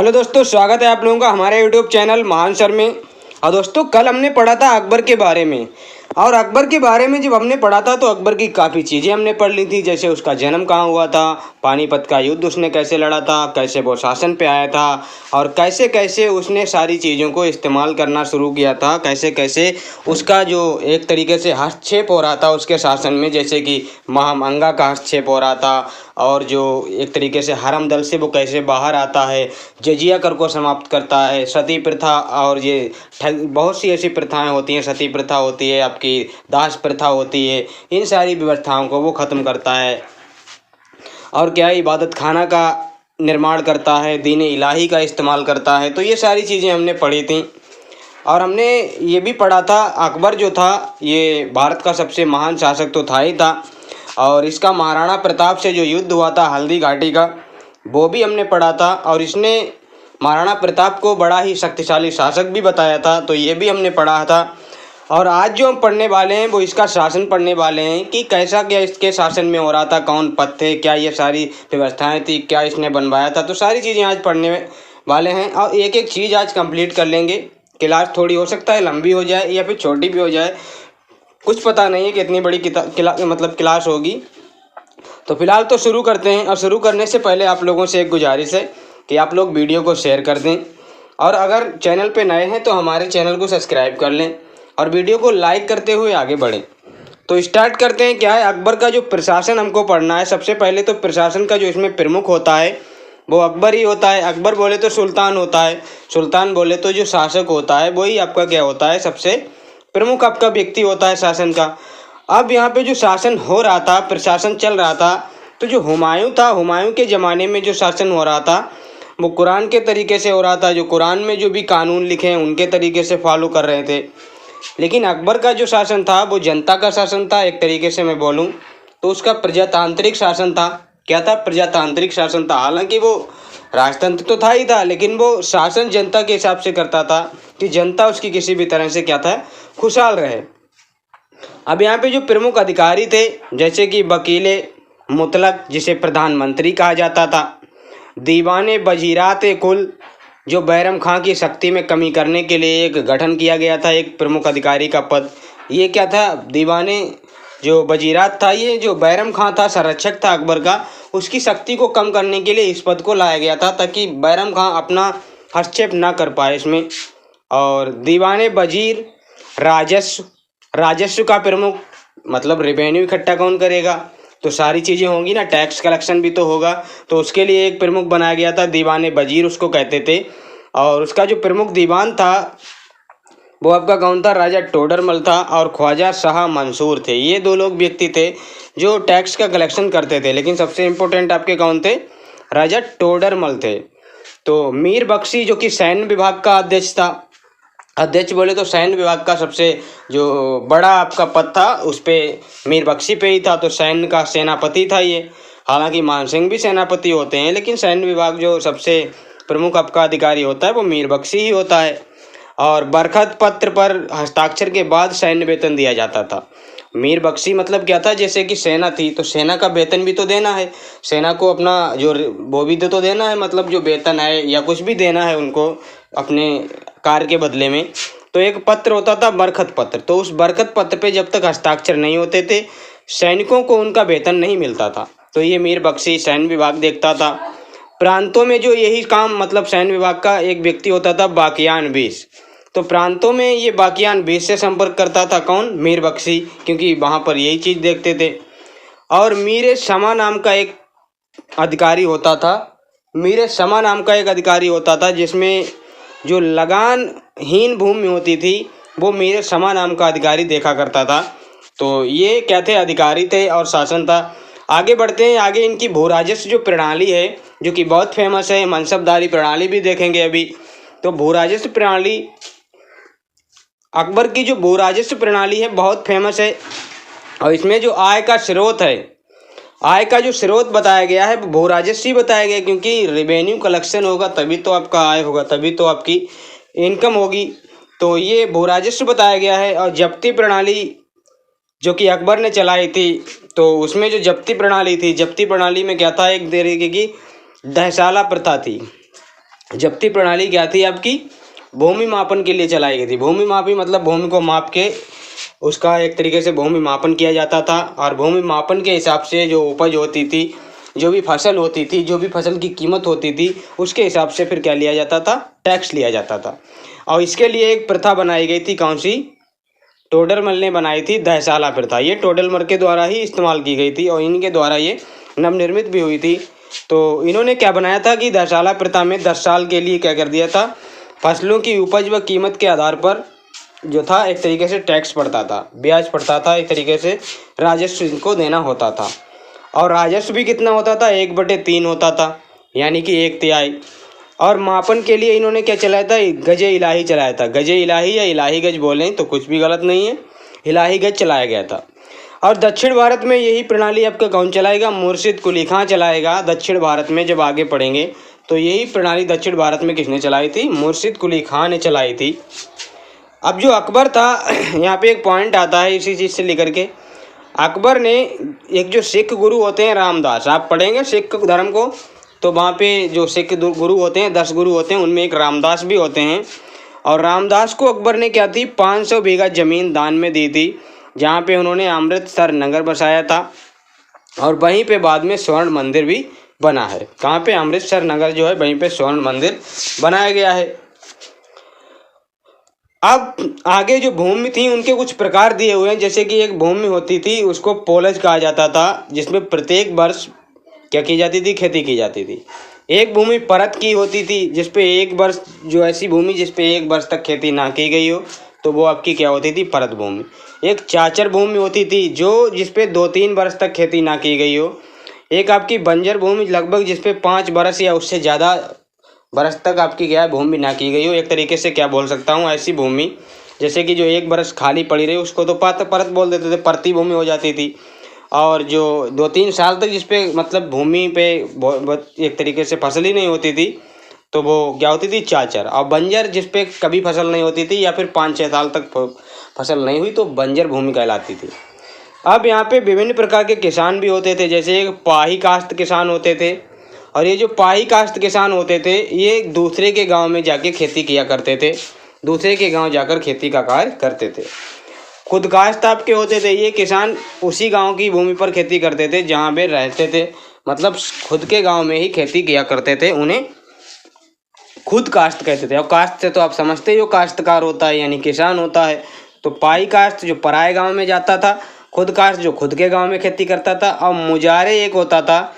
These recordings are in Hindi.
हेलो दोस्तों, स्वागत है आप लोगों का हमारे यूट्यूब चैनल महान सर में। और दोस्तों, कल हमने पढ़ा था अकबर के बारे में। और अकबर के बारे में जब हमने पढ़ा था तो अकबर की काफ़ी चीज़ें हमने पढ़ ली थी, जैसे उसका जन्म कहाँ हुआ था, पानीपत का युद्ध उसने कैसे लड़ा था, कैसे वो शासन पे आया था और कैसे कैसे उसने सारी चीज़ों को इस्तेमाल करना शुरू किया था, कैसे कैसे उसका जो एक तरीके से हस्तक्षेप हो रहा था उसके शासन में, जैसे कि महामंगा का हस्तक्षेप हो रहा था। और जो एक तरीके से हरम दल से वो कैसे बाहर आता है, जजिया कर को समाप्त करता है, सती प्रथा और ये बहुत सी ऐसी प्रथाएं होती हैं, सती प्रथा होती है, आपकी दास प्रथा होती है, इन सारी व्यवस्थाओं को वो ख़त्म करता है। और क्या इबादत खाना का निर्माण करता है, दीन इलाही का इस्तेमाल करता है। तो ये सारी चीज़ें हमने पढ़ी थी। और हमने ये भी पढ़ा था अकबर जो था ये भारत का सबसे महान शासक तो था ही था। और इसका महाराणा प्रताप से जो युद्ध हुआ था हल्दी घाटी का, वो भी हमने पढ़ा था। और इसने महाराणा प्रताप को बड़ा ही शक्तिशाली शासक भी बताया था, तो ये भी हमने पढ़ा था। और आज जो हम पढ़ने वाले हैं वो इसका शासन पढ़ने वाले हैं कि कैसा क्या इसके शासन में हो रहा था, कौन पद थे, क्या ये सारी व्यवस्थाएं थी, क्या इसने बनवाया था। तो सारी चीज़ें आज पढ़ने वाले हैं और एक एक चीज़ आज कंप्लीट कर लेंगे। क्लास थोड़ी हो सकता है लंबी हो जाए या फिर छोटी भी हो जाए, कुछ पता नहीं है कि इतनी बड़ी क्लास होगी। तो फिलहाल तो शुरू करते हैं। और शुरू करने से पहले आप लोगों से एक गुजारिश है कि आप लोग वीडियो को शेयर कर दें, और अगर चैनल पे नए हैं तो हमारे चैनल को सब्सक्राइब कर लें और वीडियो को लाइक करते हुए आगे बढ़ें। तो स्टार्ट करते हैं। क्या है, अकबर का जो प्रशासन हमको पढ़ना है। सबसे पहले तो प्रशासन का जो इसमें प्रमुख होता है वो अकबर ही होता है। अकबर बोले तो सुल्तान होता है, सुल्तान बोले तो जो शासक होता है वही आपका क्या होता है, सबसे प्रमुख आपका व्यक्ति होता है शासन का। अब यहाँ पे जो शासन हो रहा था, प्रशासन चल रहा था, तो जो हुमायूं था, हुमायूं के ज़माने में जो शासन हो रहा था वो कुरान के तरीके से हो रहा था। जो कुरान में जो भी कानून लिखे हैं उनके तरीके से फॉलो कर रहे थे। लेकिन अकबर का जो शासन था वो जनता का शासन था। एक तरीके से मैं बोलूँ तो उसका प्रजातांत्रिक शासन था। क्या था? प्रजातांत्रिक शासन था। हालांकि वो राजतंत्र तो था ही था, लेकिन वो शासन जनता के हिसाब से करता था कि जनता उसकी किसी भी तरह से क्या था, खुशहाल रहे। अब यहाँ पे जो प्रमुख अधिकारी थे, जैसे कि वकीले मुतलक जिसे प्रधानमंत्री कहा जाता था, दीवाने वजीरात कुल जो बैरम खां की शक्ति में कमी करने के लिए एक गठन किया गया था, एक प्रमुख अधिकारी का पद। ये क्या था, दीवाने जो वजीरात था, ये जो बैरम खां था, संरक्षक था अकबर का, उसकी शक्ति को कम करने के लिए इस पद को लाया गया था ताकि बैरम खां अपना हस्तक्षेप ना कर पाए इसमें। और दीवाने वजीर राजस्व, राजस्व का प्रमुख मतलब रेवेन्यू इकट्ठा कौन करेगा, तो सारी चीज़ें होंगी ना, टैक्स कलेक्शन भी तो होगा, तो उसके लिए एक प्रमुख बनाया गया था, दीवाने वजीर उसको कहते थे। और उसका जो प्रमुख दीवान था वो आपका कौन था, राजा टोडरमल था और ख्वाजा शाह मंसूर थे। ये दो लोग व्यक्ति थे जो टैक्स का कलेक्शन करते थे। लेकिन सबसे इम्पोर्टेंट आपके कौन थे, राजा टोडरमल थे। तो मीर बख्शी जो कि सैन्य विभाग का अध्यक्ष था, अध्यक्ष बोले तो सैन्य विभाग का सबसे जो बड़ा आपका पद था उस पर मीर बख्शी पे ही था, तो सैन्य का सेनापति था ये। हालांकि मान सिंह भी सेनापति होते हैं, लेकिन सैन्य विभाग जो सबसे प्रमुख आपका अधिकारी होता है वो मीर बख्शी ही होता है। और बरखत पत्र पर हस्ताक्षर के बाद सैन्य वेतन दिया जाता था। मीर बख्शी मतलब क्या था, जैसे कि सेना थी तो सेना का वेतन भी तो देना है, सेना को अपना जो वो भी तो देना है, मतलब जो वेतन है या कुछ भी देना है उनको अपने कार्य के बदले में। तो एक पत्र होता था बरखत पत्र, तो उस बरखत पत्र पे जब तक हस्ताक्षर नहीं होते थे सैनिकों को उनका वेतन नहीं मिलता था। तो ये मीर बख्शी सैन्य विभाग देखता था। प्रांतों में जो यही काम मतलब सैन्य विभाग का एक व्यक्ति होता था बाकियान बीस, तो प्रांतों में ये बाकियान बीस से संपर्क करता था कौन, मीर बख्शी, क्योंकि वहाँ पर यही चीज़ देखते थे। और मीर शमा नाम का एक अधिकारी होता था, मीर शमा नाम का एक अधिकारी होता था जिसमें जो लगानहीन भूमि होती थी वो मीर शमा नाम का अधिकारी देखा करता था। तो ये क्या थे, अधिकारी थे और शासन था। आगे बढ़ते हैं। आगे इनकी भू राजस्व जो प्रणाली है जो कि बहुत फेमस है, मनसबदारी प्रणाली भी देखेंगे अभी। तो भू राजस्व प्रणाली, अकबर की जो भू राजस्व प्रणाली है बहुत फेमस है। और इसमें जो आय का स्रोत है, आय का जो स्रोत बताया गया है वो भू राजस्व ही बताया गया, क्योंकि रेवेन्यू कलेक्शन होगा तभी तो आपका आय होगा, तभी तो आपकी इनकम होगी। तो ये भू राजस्व बताया गया है। और जब्ती प्रणाली जो कि अकबर ने चलाई थी, तो उसमें जो जब्ती प्रणाली थी, जब्ती प्रणाली में क्या था, एक तरीके की दहसाला प्रथा थी। जब्ती प्रणाली क्या थी आपकी, भूमि मापन के लिए चलाई गई थी। भूमि मापी मतलब भूमि को माप के उसका एक तरीके से भूमि मापन किया जाता था, और भूमि मापन के हिसाब से जो उपज होती थी, जो भी फसल होती थी, जो भी फसल की कीमत होती थी, उसके हिसाब से फिर क्या लिया जाता था, टैक्स लिया जाता था। और इसके लिए एक प्रथा बनाई गई थी, कौन सी, टोडरमल ने बनाई थी दहसाला प्रथा। ये टोडरमल के द्वारा ही इस्तेमाल की गई थी और इनके द्वारा ये नवनिर्मित भी हुई थी। तो इन्होंने क्या बनाया था कि दहसाला प्रथा में 10 साल के लिए क्या कर दिया था, फसलों की उपज व कीमत के आधार पर जो था एक तरीके से टैक्स पड़ता था, ब्याज पड़ता था, एक तरीके से राजस्व इनको देना होता था। और राजस्व भी कितना होता था, 1/3 होता था, यानी कि 1/3। और मापन के लिए इन्होंने क्या चलाया था, गजे इलाही चलाया था। गजे इलाही या इलाही गज बोलें तो कुछ भी गलत नहीं है, इलाही गज चलाया गया था। और दक्षिण भारत में यही प्रणाली आपका कौन चलाएगा, मुर्शिद कुली खां चलाएगा। दक्षिण भारत में जब आगे पढ़ेंगे तो यही प्रणाली दक्षिण भारत में किसने चलाई थी, मुर्शिद कुली खां ने चलाई थी। अब जो अकबर था यहाँ पे एक पॉइंट आता है इसी चीज़ से लेकर के, अकबर ने एक जो सिख गुरु होते हैं रामदास, आप पढ़ेंगे सिख धर्म को तो वहाँ पे जो सिख गुरु होते हैं 10 गुरु होते हैं, उनमें एक रामदास भी होते हैं। और रामदास को अकबर ने क्या थी, 500 बीघा ज़मीन दान में दी थी, जहाँ पे उन्होंने अमृतसर नगर बसाया था। और वहीं पे बाद में स्वर्ण मंदिर भी बना है। कहाँ पे, अमृतसर नगर जो है वहीं पे स्वर्ण मंदिर बनाया गया है। अब आगे जो भूमि थी उनके कुछ प्रकार दिए हुए हैं, जैसे कि एक भूमि होती थी उसको पोलज कहा जाता था, जिसमें प्रत्येक वर्ष क्या की जाती थी, खेती की जाती थी। एक भूमि परत की होती थी, जिसपे एक वर्ष, जो ऐसी भूमि जिसपे 1 वर्ष तक खेती ना की गई हो तो वो आपकी क्या होती थी, परत भूमि। एक चाचर भूमि होती थी जो जिसपे 2-3 वर्ष तक खेती ना की गई हो। एक आपकी बंजर भूमि लगभग जिसपे 5 वर्ष या उससे ज़्यादा बरस तक आपकी क्या है, भूमि ना की गई हो। एक तरीके से क्या बोल सकता हूँ, ऐसी भूमि जैसे कि जो 1 बरस खाली पड़ी रही उसको तो परत बोल देते थे, परती भूमि हो जाती थी। और जो 2-3 साल तक जिस पे मतलब भूमि पे एक तरीके से फसल ही नहीं होती थी तो वो क्या होती थी, चाचर। और बंजर जिस पे कभी फसल नहीं होती थी या फिर 5-6 साल तक फसल नहीं हुई तो बंजर भूमि कहलाती थी। अब यहाँ पे विभिन्न प्रकार के किसान भी होते थे, जैसे एक पाही काश्त किसान होते थे। और ये जो पाही काश्त किसान होते थे ये दूसरे के गांव में जाके खेती किया करते थे, दूसरे के गांव जाकर खेती का कार्य करते थे। खुद काश्त आपके होते थे, ये किसान उसी गांव की भूमि पर खेती करते थे जहां पे रहते थे, मतलब खुद के गांव में ही खेती किया करते थे, उन्हें खुद काश्त कहते थे। और काश्त से तो आप समझते ही हो, काश्तकार होता है यानी किसान होता है। तो पाई काश्त जो पराए गांव में जाता था, खुद काश्त जो खुद के गांव में खेती करता था। और मुजारे एक होता था,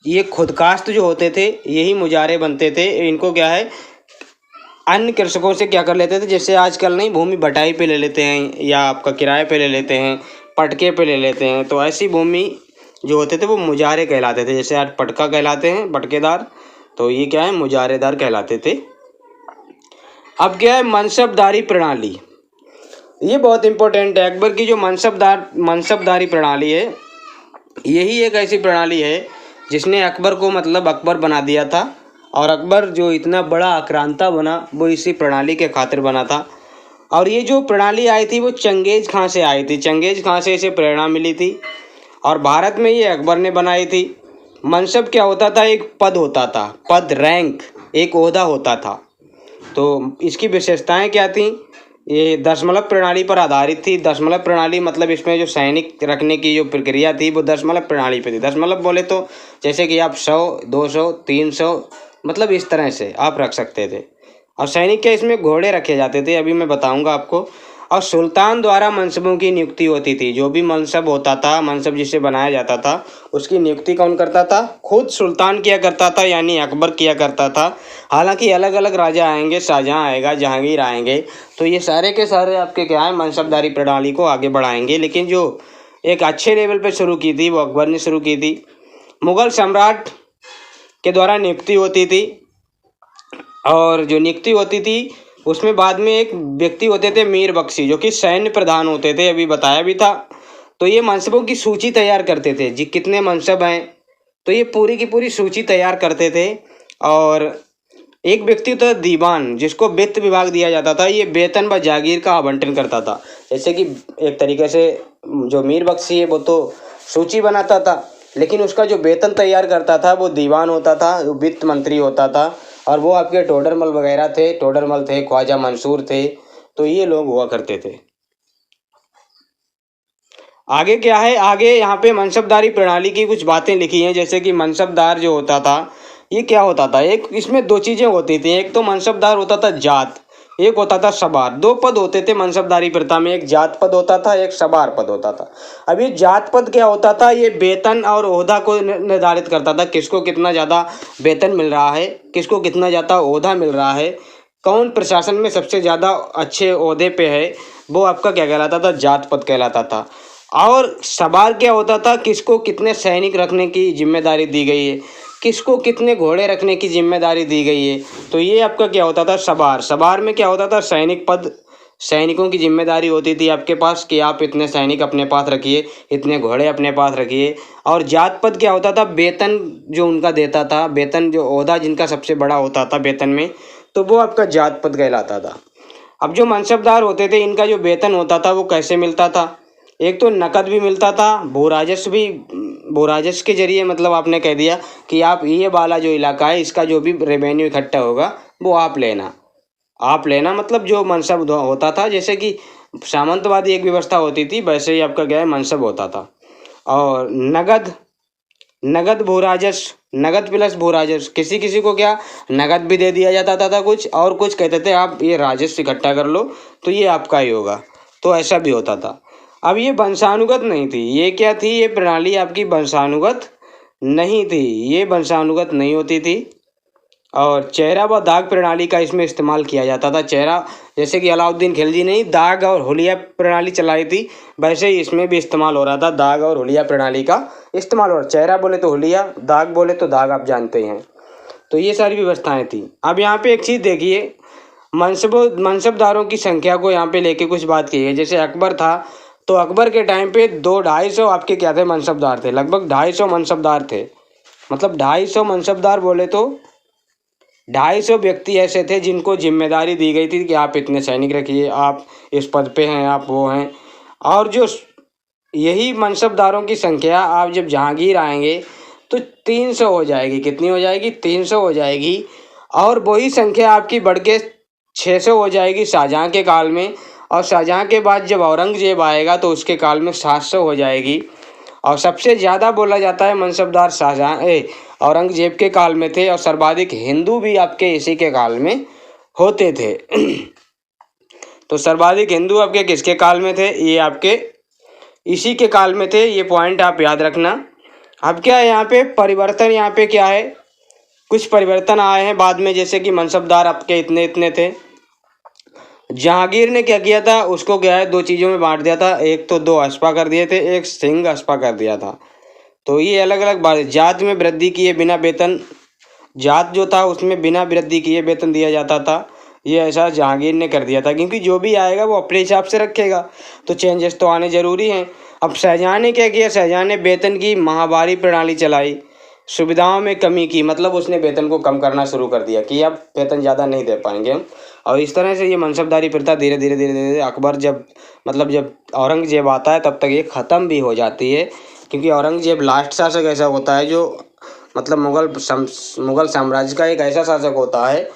ये खुद काश्त जो होते थे यही मुजारे बनते थे। इनको क्या है, अन्य कृषकों से क्या कर लेते थे, जैसे आजकल नहीं भूमि बटाई पे ले लेते हैं या आपका किराए पे ले लेते हैं, पटके पे ले लेते हैं, तो ऐसी भूमि जो होते थे वो मुजारे कहलाते थे। जैसे आज पटका कहलाते हैं पटकेदार, तो ये क्या है, मुजारेदार कहलाते थे। अब क्या है, मनसबदारी प्रणाली, ये बहुत इंपॉर्टेंट है। अकबर की जो मनसबदारी प्रणाली है, यही एक ऐसी प्रणाली है जिसने अकबर को मतलब अकबर बना दिया था। और अकबर जो इतना बड़ा आक्रांता बना वो इसी प्रणाली के खातिर बना था। और ये जो प्रणाली आई थी वो चंगेज खां से आई थी, चंगेज खां से इसे प्रेरणा मिली थी और भारत में ये अकबर ने बनाई थी। मनसब क्या होता था, एक पद होता था, पद रैंक, एक ओहदा होता था। तो इसकी विशेषताएं क्या थी, ये दशमलव प्रणाली पर आधारित थी। दशमलव प्रणाली मतलब इसमें जो सैनिक रखने की जो प्रक्रिया थी वो दशमलव प्रणाली पे थी। दशमलव बोले तो जैसे कि आप 100, 200, 300 मतलब इस तरह से आप रख सकते थे। और सैनिक के इसमें घोड़े रखे जाते थे, अभी मैं बताऊंगा आपको। और सुल्तान द्वारा मनसबों की नियुक्ति होती थी। जो भी मनसब होता था, मनसब जिसे बनाया जाता था, उसकी नियुक्ति कौन करता था, खुद सुल्तान किया करता था, यानी अकबर किया करता था। हालांकि अलग अलग राजा आएंगे, शाहजहाँ आएगा, जहांगीर आएंगे, तो ये सारे के सारे आपके क्या है, मनसबदारी प्रणाली को आगे बढ़ाएंगे। लेकिन जो एक अच्छे लेवल पर शुरू की थी वो अकबर ने शुरू की थी। मुगल सम्राट के द्वारा नियुक्ति होती थी, और जो नियुक्ति होती थी उसमें बाद में एक व्यक्ति होते थे मीर बख्शी, जो कि सैन्य प्रधान होते थे, अभी बताया भी था। तो ये मनसबों की सूची तैयार करते थे, जी कितने मनसब हैं, तो ये पूरी की पूरी सूची तैयार करते थे। और एक व्यक्ति होता था दीवान, जिसको वित्त विभाग दिया जाता था, ये वेतन व जागीर का आवंटन करता था। जैसे कि एक तरीके से जो मीर बख्शी है वो तो सूची बनाता था, लेकिन उसका जो वेतन तैयार करता था वो दीवान होता था, वित्त मंत्री होता था। और वो आपके टोडरमल वगैरह थे, टोडरमल थे, ख्वाजा मंसूर थे, तो ये लोग हुआ करते थे। आगे क्या है, आगे यहाँ पे मनसबदारी प्रणाली की कुछ बातें लिखी हैं, जैसे कि मनसबदार जो होता था ये क्या होता था, एक इसमें दो चीज़ें होती थी। एक तो मनसबदार होता था जात, एक होता था सबार। दो पद होते थे मनसबदारी प्रथा में, एक जात पद होता था, एक सबार पद होता था। अब ये जात पद क्या होता था, ये वेतन और ओहदा को निर्धारित करता था, किसको कितना ज़्यादा वेतन मिल रहा है, किसको कितना ज़्यादा ओहदा मिल रहा है, कौन प्रशासन में सबसे ज़्यादा अच्छे ओहदे पे है, वो आपका क्या कहलाता था, जात पद कहलाता था। और सवाल क्या होता था, किसको कितने सैनिक रखने की जिम्मेदारी दी गई है, किसको कितने घोड़े रखने की जिम्मेदारी दी गई है, तो ये आपका क्या होता था, सवार। सवार में क्या होता था, सैनिक पद, सैनिकों की जिम्मेदारी होती थी आपके पास कि आप इतने सैनिक अपने पास रखिए, इतने घोड़े अपने पास रखिए। और जात पद क्या होता था, वेतन जो उनका देता था, वेतन जो ओहदा जिनका सबसे बड़ा होता था वेतन में, तो वो आपका जात पद कहलाता था। अब जो मनसबदार होते थे इनका जो वेतन होता था वो कैसे मिलता था, एक तो नकद भी मिलता था, भू राजस्व भी, भू राजस्व के जरिए, मतलब आपने कह दिया कि आप ये वाला जो इलाका है इसका जो भी रेवेन्यू इकट्ठा होगा वो आप लेना, आप लेना, मतलब जो मनसब होता था, जैसे कि सामंतवादी एक व्यवस्था होती थी वैसे ही आपका क्या है मनसब होता था। और नगद, नगद भू राजस्व, नगद प्लस भू राजस्व, किसी किसी को क्या नगद भी दे दिया जाता था कुछ, और कुछ कहते थे आप ये राजस्व इकट्ठा कर लो तो ये आपका ही होगा, तो ऐसा भी होता था। अब ये वंशानुगत नहीं थी, ये क्या थी, ये प्रणाली आपकी वंशानुगत नहीं थी, ये वंशानुगत नहीं होती थी। और चेहरा व दाग प्रणाली का इसमें इस्तेमाल किया जाता था। चेहरा, जैसे कि अलाउद्दीन खिलजी ने दाग और हुलिया प्रणाली चलाई थी, वैसे ही इसमें भी इस्तेमाल हो रहा था, दाग और हुलिया प्रणाली का इस्तेमाल हो रहा। चेहरा बोले तो हुलिया, दाग बोले तो दाग, आप जानते ही हैं। तो ये सारी व्यवस्थाएं थी। अब यहाँ पे एक चीज़ देखिए, मनसबदारों की संख्या को यहाँ पे लेके कुछ बात की है। जैसे अकबर था तो अकबर के टाइम पे 200-250 आपके क्या थे, मनसबदार थे, लगभग 250 मनसबदार थे। मतलब 250 मनसबदार बोले तो 250 व्यक्ति ऐसे थे जिनको जिम्मेदारी दी गई थी कि आप इतने सैनिक रखिए, आप इस पद पे हैं, आप वो हैं। और जो यही मनसबदारों की संख्या आप जब जहांगीर आएंगे तो 300 हो जाएगी, कितनी हो जाएगी, 300 हो जाएगी। और वही संख्या आपकी बढ़ के 600 हो जाएगी शाहजहाँ के काल में। और शाहजहाँ के बाद जब औरंगजेब आएगा तो उसके काल में 700 हो जाएगी। और सबसे ज़्यादा बोला जाता है मनसबदार शाहजहाँ औरंगजेब के काल में थे, और सर्वाधिक हिंदू भी आपके इसी के काल में होते थे। तो सर्वाधिक हिंदू आपके किसके काल में थे, ये आपके इसी के काल में थे, ये पॉइंट आप याद रखना। अब क्या है यहाँ पे परिवर्तन, यहाँ पे क्या है, कुछ परिवर्तन आए हैं बाद में, जैसे कि मनसबदार आपके इतने इतने थे। जहांगीर ने क्या किया था, उसको क्या है 2 चीज़ों में बांट दिया था, एक तो 2 अस्पा कर दिए थे, एक सिंह अस्पा कर दिया था। तो ये अलग अलग बात। जात में वृद्धि किए बिना वेतन, जात जो था उसमें बिना वृद्धि किए वेतन दिया जाता था, ये ऐसा जहांगीर ने कर दिया था, क्योंकि जो भी आएगा वो अपने हिसाब से रखेगा, तो चेंजेस तो आने ज़रूरी हैं। अब शाहजहाँ ने क्या किया, शाहजहाँ ने वेतन की महावारी प्रणाली चलाई, सुविधाओं में कमी की, मतलब उसने वेतन को कम करना शुरू कर दिया कि अब वेतन ज़्यादा नहीं दे पाएंगे हम। और इस तरह से ये मनसबदारी प्रथा धीरे धीरे धीरे धीरे अकबर जब, मतलब जब औरंगजेब आता है तब तक ये ख़त्म भी हो जाती है, क्योंकि औरंगजेब लास्ट शासक ऐसा होता है जो, मतलब मुगल साम्राज्य का एक ऐसा शासक होता है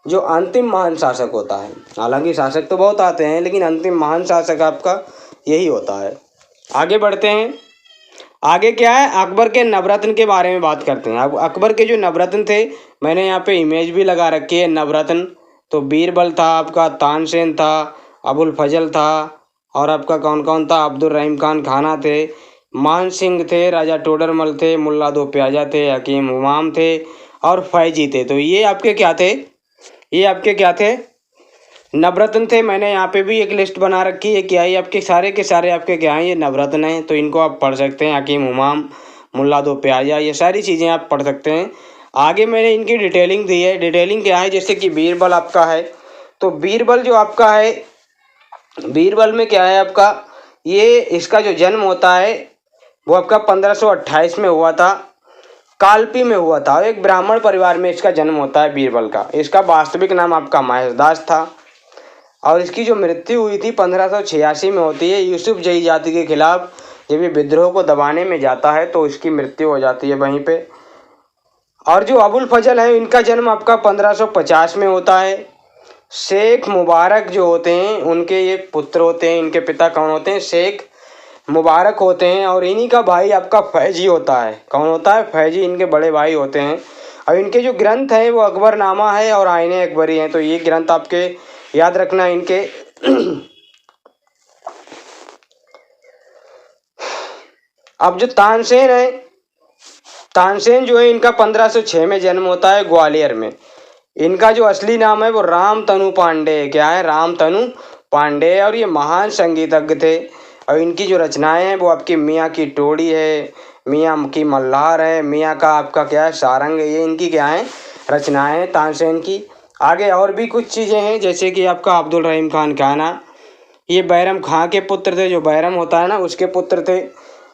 जो अंतिम महान शासक होता है। हालांकि शासक तो बहुत आते हैं लेकिन अंतिम महान शासक आपका यही होता है। आगे बढ़ते हैं। आगे क्या है, अकबर के नवरत्न के बारे में बात करते हैं। अब अकबर के जो नवरत्न थे, मैंने यहाँ पे इमेज भी लगा रखी है नवरत्न। तो बीरबल था आपका, तानसेन था, अबुल फजल था, और आपका कौन कौन था, अब्दुल रहीम खान खाना थे, मान सिंह थे, राजा टोडरमल थे, मुल्ला दो प्याजा थे, हकीम हुमाम थे, और फैजी थे। तो ये आपके क्या थे, ये आपके क्या थे, नवरत्न थे। मैंने यहाँ पे भी एक लिस्ट बना रखी है, क्या ये आपके सारे के सारे आपके क्या हैं, ये नवरत्न हैं। तो इनको आप पढ़ सकते हैं, हकीम हुमाम, मुल्ला दो प्याजा, ये सारी चीज़ें आप पढ़ सकते हैं। आगे मैंने इनकी डिटेलिंग दी है। डिटेलिंग क्या है, जैसे कि बीरबल आपका है, तो बीरबल जो आपका है, बीरबल में क्या है आपका, ये इसका जो जन्म होता है वो आपका 1528 में हुआ था, कालपी में हुआ था। एक ब्राह्मण परिवार में इसका जन्म होता है बीरबल का। इसका वास्तविक नाम आपका महेशदास था, और इसकी जो मृत्यु हुई थी 1586 में होती है। यूसुफ जई जाति के खिलाफ जब ये विद्रोह को दबाने में जाता है तो इसकी मृत्यु हो जाती है वहीं पे। और जो अबुल फजल है इनका जन्म आपका 1550 में होता है। शेख मुबारक जो होते हैं उनके ये पुत्र होते हैं, इनके पिता कौन होते हैं? शेख मुबारक होते हैं। और इन्हीं का भाई आपका फैजी होता है। कौन होता है? फैजी इनके बड़े भाई होते हैं। और इनके जो ग्रंथ हैं वो अकबरनामा है और आईने अकबरी हैं। तो ये ग्रंथ आपके याद रखना इनके। अब जो तानसेन है, तानसेन जो है इनका 1506 में जन्म होता है ग्वालियर में। इनका जो असली नाम है वो राम तनु पांडे है। क्या है? राम तनु पांडे। और ये महान संगीतज्ञ थे। और इनकी जो रचनाएं हैं वो आपकी मियाँ की टोड़ी है, मियाँ की मल्हार है, मियाँ का आपका क्या है? सारंग है। ये इनकी क्या है? रचनाएं हैं तानसेन की। आगे और भी कुछ चीज़ें हैं जैसे कि आपका अब्दुल रहीम खान खाना, ये बैरम खां के पुत्र थे। जो बैरम होता है ना उसके पुत्र थे।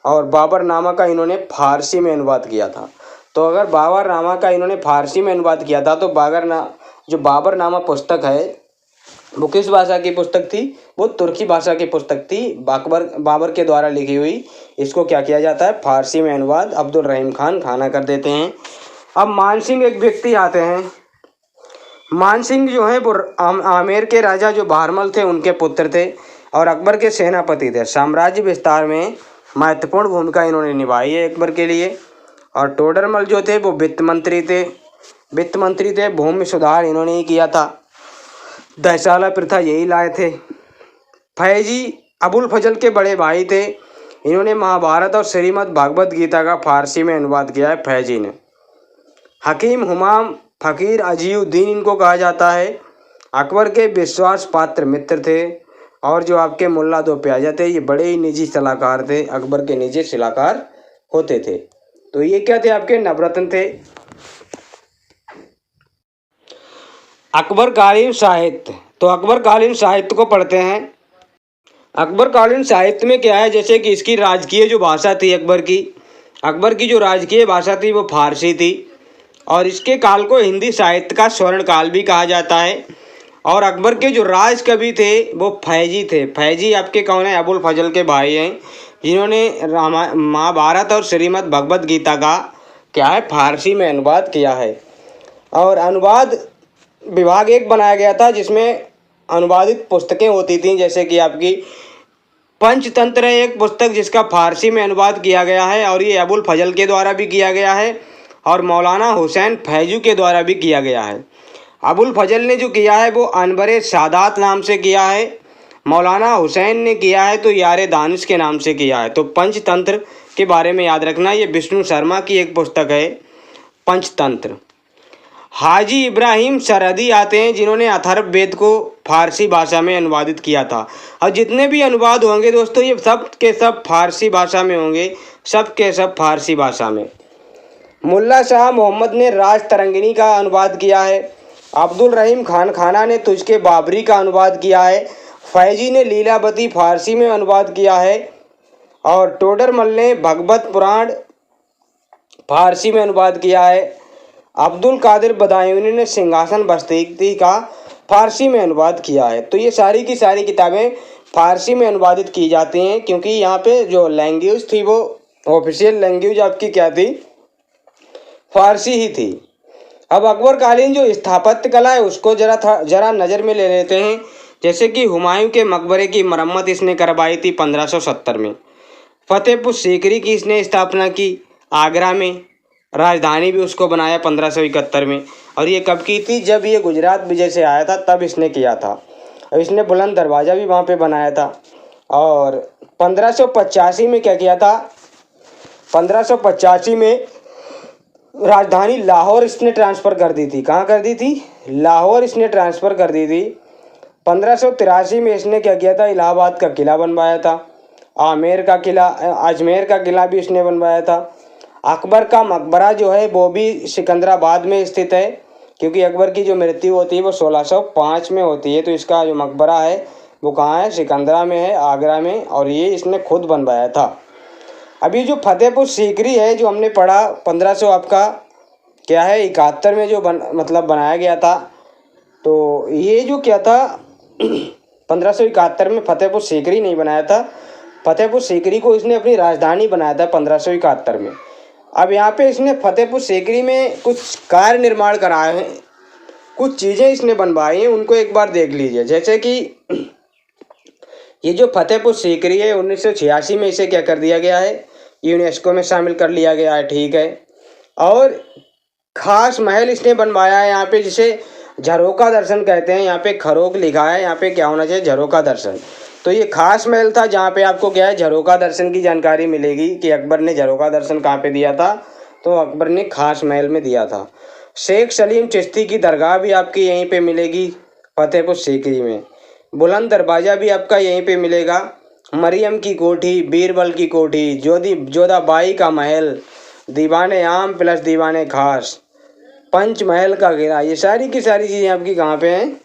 और बाबरनामा का इन्होंने फारसी में अनुवाद किया था। तो अगर बाबरनामा का इन्होंने फारसी में अनुवाद किया था तो जो बाबरनामा पुस्तक है वो किस भाषा की पुस्तक थी? वो तुर्की भाषा की पुस्तक थी, बाबर के द्वारा लिखी हुई। इसको क्या किया जाता है? फारसी में अनुवाद अब्दुल रहीम खान खाना कर देते हैं। अब मानसिंह एक व्यक्ति आते हैं। मानसिंह जो है वो आमेर के राजा जो बहरमल थे उनके पुत्र थे और अकबर के सेनापति थे। साम्राज्य विस्तार में महत्वपूर्ण भूमिका इन्होंने निभाई है अकबर के लिए। और टोडरमल जो थे वो वित्त मंत्री थे। भूमि सुधार इन्होंने ही किया था। दहसाला प्रथा यही लाए थे। फैजी अबुल फजल के बड़े भाई थे। इन्होंने महाभारत और श्रीमद् भागवत गीता का फारसी में अनुवाद किया है फैजी ने। हकीम हुमाम फ़कीर अजीउद्दीन इनको कहा जाता है। अकबर के विश्वास पात्र मित्र थे। और जो आपके मुल्ला दो प्याजा थे ये बड़े ही निजी सलाहकार थे, अकबर के निजी सलाहकार होते थे। तो ये क्या थे? आपके नवरत्न थे। अकबरकालीन साहित्य। तो अकबरकालीन साहित्य को पढ़ते हैं। अकबरकालीन साहित्य में क्या है? जैसे कि इसकी राजकीय जो भाषा थी अकबर की जो राजकीय भाषा थी वो फारसी थी। और इसके काल को हिंदी साहित्य का स्वर्ण काल भी कहा जाता है। और अकबर के जो राज कवि थे वो फैजी थे। फैजी आपके कौन है? अबुल फजल के भाई हैं, जिन्होंने महाभारत और श्रीमद् भगवत गीता का क्या है? फारसी में अनुवाद किया है। और अनुवाद विभाग एक बनाया गया था जिसमें अनुवादित पुस्तकें होती थीं। जैसे कि आपकी पंचतंत्र है एक पुस्तक जिसका फारसी में अनुवाद किया गया है और ये अबुल फजल के द्वारा भी किया गया है और मौलाना हुसैन फैजू के द्वारा भी किया गया है। अबुल फजल ने जो किया है वो अनवर सादात नाम से किया है। मौलाना हुसैन ने किया है तो यार दानिश के नाम से किया है। तो पंचतंत्र के बारे में याद रखना, ये विष्णु शर्मा की एक पुस्तक है पंचतंत्र। हाजी इब्राहिम सरहदी आते हैं जिन्होंने अथर्ववेद को फारसी भाषा में अनुवादित किया था। और जितने भी अनुवाद होंगे दोस्तों ये सब के सब फारसी भाषा में होंगे, सब के सब फारसी भाषा में। मुल्ला शाह मोहम्मद ने राज तरंगिनी का अनुवाद किया है। अब्दुल रहीम खान खाना ने तुझके बाबरी का अनुवाद किया है। फैजी ने लीलावती फारसी में अनुवाद किया है। और टोडरमल ने भगवत पुराण फारसी में अनुवाद किया है। अब्दुल कादिर बदायूनी ने सिंहासन बस्ती का फारसी में अनुवाद किया है। तो ये सारी की सारी किताबें फारसी में अनुवादित की जाती हैं क्योंकि यहाँ पे जो लैंग्वेज थी वो ऑफिशियल लैंग्वेज आपकी क्या थी? फारसी ही थी। अब अकबरकालीन जो स्थापत्य कला है उसको जरा नज़र में ले लेते हैं। जैसे कि हुमायूं के मकबरे की मरम्मत इसने करवाई थी 1570 में। फतेहपुर सीकरी की इसने स्थापना की आगरा में। राजधानी भी उसको बनाया 1571 में। और ये कब की थी? जब ये गुजरात विजय से आया था तब इसने किया था। और इसने बुलंद दरवाज़ा भी वहाँ पे बनाया था। और 1585 में क्या किया था? 1585 में राजधानी लाहौर इसने ट्रांसफ़र कर दी थी। कहाँ कर दी थी? लाहौर इसने ट्रांसफ़र कर दी थी। 1583 में इसने क्या किया था? इलाहाबाद का किला बनवाया था। अजमेर का किला भी इसने बनवाया था। अकबर का मकबरा जो है वो भी सिकंदराबाद में स्थित है क्योंकि अकबर की जो मृत्यु होती है वो 1605 में होती है। तो इसका जो मकबरा है वो कहाँ है? सिकंदरा में है, आगरा में। और ये इसने खुद बनवाया था। अभी जो फतेहपुर सीकरी है जो हमने पढ़ा 1500 आपका क्या है 71 में जो बनाया गया था। तो ये जो क्या था 1571 में फतेहपुर सीकरी नहीं बनाया था। फतेहपुर सीकरी को इसने अपनी राजधानी बनाया था 1571 में। अब यहाँ पे इसने फतेहपुर सीकरी में कुछ कार्य निर्माण कराए हैं, कुछ चीज़ें इसने बनवाई हैं, उनको एक बार देख लीजिए। जैसे कि ये जो फतेहपुर सीकरी है 1986 में इसे क्या कर दिया गया है, यूनेस्को में शामिल कर लिया गया है, ठीक है। और खास महल इसने बनवाया है यहाँ पे, जिसे झरोका दर्शन कहते हैं। यहाँ पे खरोक लिखा है, यहाँ पे क्या होना चाहिए, झरोका दर्शन। तो ये खास महल था जहाँ पे आपको क्या है, झरोका दर्शन की जानकारी मिलेगी कि अकबर ने झरोका दर्शन कहाँ पे दिया था, तो अकबर ने खास महल में दिया था। शेख सलीम चिश्ती की दरगाह भी आपकी यहीं पे मिलेगी फतेहपुर सीकरी में। बुलंद दरवाज़ा भी आपका यहीं पे मिलेगा। मरियम की कोठी, बीरबल की कोठी, जोधाबाई का महल, दीवाने आम प्लस दीवाने खास, पंचमहल का किला, ये सारी की सारी चीज़ें आपकी कहाँ पे हैं,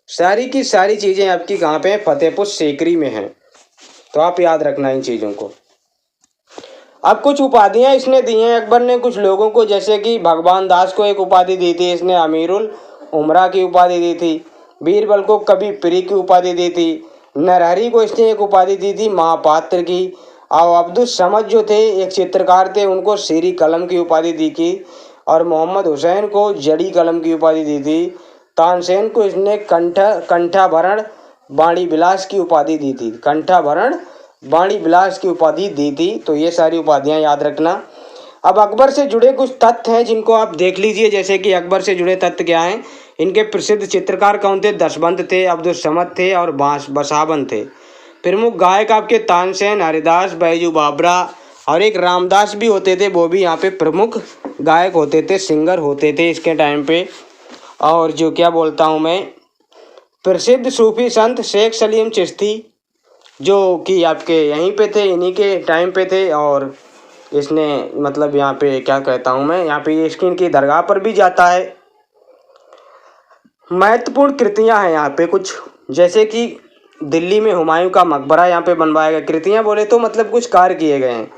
सारी की सारी चीज़ें आपकी कहाँ पे हैं, फतेहपुर सीकरी में हैं। तो आप याद रखना इन चीज़ों को। अब कुछ उपाधियाँ इसने दी हैं अकबर ने कुछ लोगों को, जैसे कि भगवान दास को एक उपाधि दी थी इसने, अमीरुल उमरा की उपाधि दी थी। बीरबल को कभी प्री की उपाधि दी थी। नरहरी को इसने एक उपाधि दी थी महापात्र की। और अब्दुल समद जो थे एक चित्रकार थे, उनको सीरी कलम की उपाधि दी थी। और मोहम्मद हुसैन को जड़ी कलम की उपाधि दी थी। तानसेन को इसने कंठाभरण वाणी विलास की उपाधि दी थी, कंठाभरण वाणी विलास की उपाधि दी थी। तो ये सारी उपाधियाँ याद रखना। अब अकबर से जुड़े कुछ तथ्य हैं जिनको आप देख लीजिए। जैसे कि अकबर से जुड़े तथ्य क्या हैं, इनके प्रसिद्ध चित्रकार कौन थे, दशबंध थे, अब्दुल समद थे और बसावन थे। प्रमुख गायक आपके तानसेन, हरिदास, बैजू बाबरा और एक रामदास भी होते थे, वो भी यहाँ पे प्रमुख गायक होते थे, सिंगर होते थे इसके टाइम पे। और जो क्या बोलता हूँ मैं, प्रसिद्ध सूफी संत शेख सलीम चिश्ती जो कि आपके यहीं पे थे, इन्हीं के टाइम पे थे। और इसने मतलब यहाँ पे क्या कहता हूँ मैं, यहाँ पे ये इसकी इनकी दरगाह पर भी जाता है। महत्वपूर्ण कृतियाँ हैं यहाँ पे कुछ, जैसे कि दिल्ली में हुमायूं का मकबरा यहाँ पे बनवाया गया। कृतियाँ बोले तो मतलब कुछ कार्य किए गए हैं।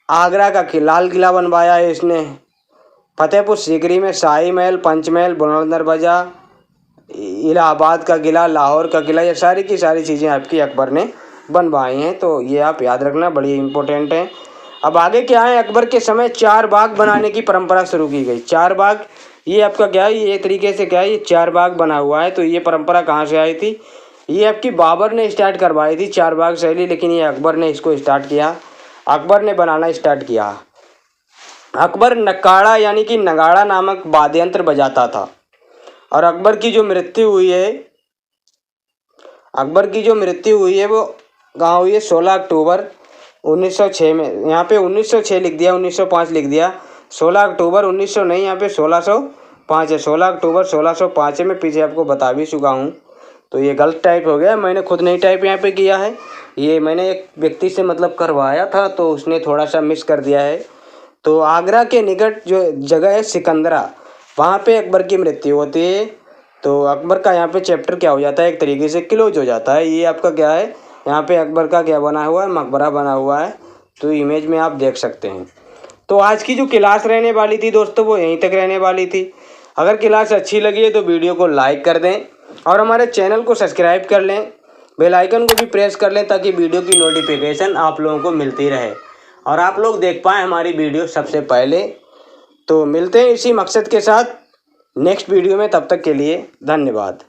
आगरा का लाल किला बनवाया है इसने। फतेहपुर सीकरी में शाही महल, पंचमहल, बुलंद दरवाज़ा, इलाहाबाद का किला, लाहौर का किला, ये सारी की सारी चीज़ें आपकी अकबर ने बनवाई हैं। तो ये आप याद रखना, बड़ी इंपॉर्टेंट है। अब आगे क्या है, अकबर के समय 4 बाग बनाने की परंपरा शुरू की गई। 4 बाग, ये आपका क्या है, ये तरीके से क्या है, ये 4 बाग बना हुआ है। तो ये परंपरा कहाँ से आई थी, ये आपकी बाबर ने स्टार्ट करवाई थी 4 बाग शैली, लेकिन ये अकबर ने इसको स्टार्ट किया, अकबर ने बनाना स्टार्ट किया। अकबर नक्काड़ा यानी कि नगाड़ा नामक वाद्य यंत्र बजाता था। और अकबर की जो मृत्यु हुई है, अकबर की जो मृत्यु हुई है वो कहाँ हुई है, 16 अक्टूबर 1906 में। यहाँ पे 1906 लिख दिया, 1905 लिख दिया। 16 अक्टूबर 1900 नहीं, यहाँ पे 1605 है। 16 अक्टूबर 1605 है। मैं पीछे आपको बता भी चुका हूँ, तो ये गलत टाइप हो गया, मैंने खुद नहीं टाइप यहाँ पे किया है, ये मैंने एक व्यक्ति से मतलब करवाया था, तो उसने थोड़ा सा मिस कर दिया है। तो आगरा के निकट जो जगह है सिकंदरा, वहाँ पे अकबर की मृत्यु होती है। तो अकबर का यहाँ पे चैप्टर क्या हो जाता है, एक तरीके से क्लोज हो जाता है। ये आपका क्या है, यहाँ पे अकबर का क्या बना हुआ है, मकबरा बना हुआ है। तो इमेज में आप देख सकते हैं। तो आज की जो क्लास रहने वाली थी दोस्तों, वो यहीं तक रहने वाली थी। अगर क्लास अच्छी लगी है तो वीडियो को लाइक कर दें और हमारे चैनल को सब्सक्राइब कर लें, बेल आइकन को भी प्रेस कर लें, ताकि वीडियो की नोटिफिकेशन आप लोगों को मिलती रहे और आप लोग देख पाएँ हमारी वीडियो सबसे पहले। तो मिलते हैं इसी मकसद के साथ नेक्स्ट वीडियो में, तब तक के लिए धन्यवाद।